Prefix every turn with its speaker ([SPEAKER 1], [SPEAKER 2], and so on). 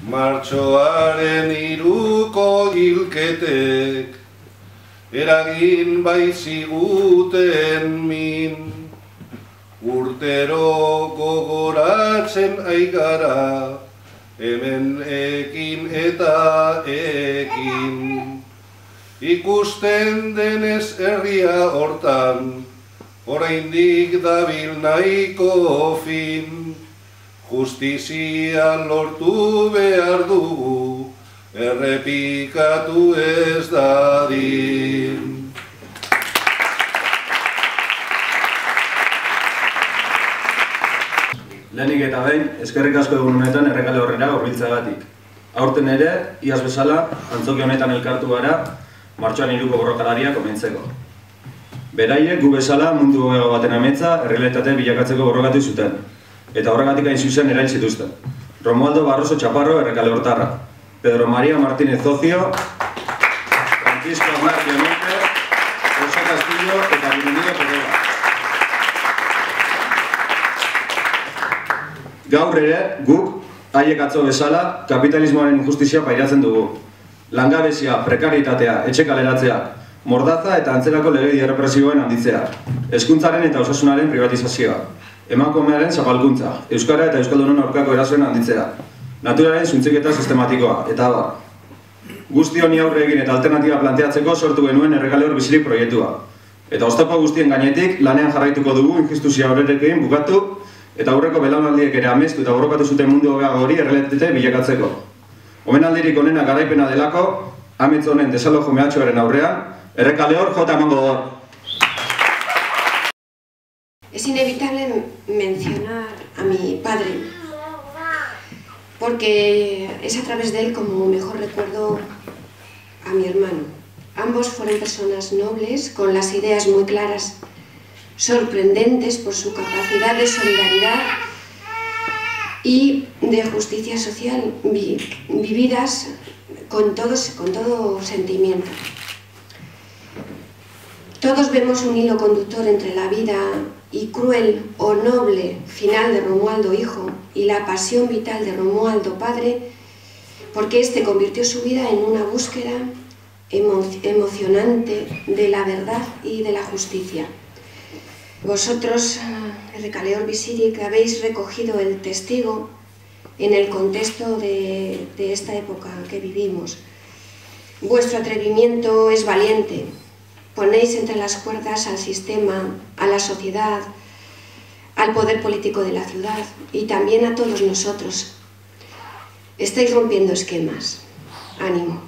[SPEAKER 1] Martxoaren 3ko hilketek eragin baiziguten min. Urtero gogoratzen aigara, hemen ekin eta ekin. Ikusten denez herria hortan, oraindik dabil nahiko fin. Justizia lortu behar dugu, errepikatu ez dadin.
[SPEAKER 2] Lehenik eta behin, eskerrik asko egun honetan Errekale Horrera hurbiltzeagatik. Aurten ere, iaz bezala, antzoki honetan elkartu gara, martxoan 3ko borrokalariak omentzeko. Beraiek gu bezala mundu hobego baten ametsa errealitate bilakatzeko borrokatu zuten, eta horregatik hain zuzen erail zituzten. Romualdo Barroso Chaparro, Errekale Hortarra, Pedro María Martínez Ocio, Francisco Aznar Clemente, José Castillo eta Bienvenido Pereira. Gaur ere, guk, haiek atzo bezala, kapitalismoaren injustizia pairatzen dugu. Langabezia, prekaritatea, etxe kaleratzea, mordaza eta antzerako legedi errepresiboen handitzea, hezkuntzaren eta osasunaren privatizazioa, emakumearen zapalkuntza, euskara eta euskaldunon aurkako erasoen handitzea, naturaren suntziketa sistematikoa, eta abar. Guzti honi aurre egin eta alternatiba planteatzeko sortu genuen Errekale Hor Bizirik proiektua. Eta oztopo guztien gainetik, lanean jarraituko dugu injustizia horrekin bukatu, eta aurreko belaunaldiek ere amestu eta borrokatu zuten mundu hobeago hori errealitate bilakatzeko. Omenaldirik onena garaipena delako, amets honen desalojo mehatxuaren aurrean, Errekale Hor jota emango hor.
[SPEAKER 3] Es inevitable mencionar a mi padre, porque es a través de él como mejor recuerdo a mi hermano. Ambos fueron personas nobles, con las ideas muy claras, sorprendentes por su capacidad de solidaridad y de justicia social, vividas con todo sentimiento. Todos vemos un hilo conductor entre la vida y cruel o noble final de Romualdo hijo y la pasión vital de Romualdo padre, porque este convirtió su vida en una búsqueda emocionante de la verdad y de la justicia. Vosotros, Errekale Hor Bizirik, habéis recogido el testigo en el contexto de esta época que vivimos. Vuestro atrevimiento es valiente. Ponéis entre las cuerdas al sistema, a la sociedad, al poder político de la ciudad y también a todos nosotros. Estáis rompiendo esquemas. Ánimo.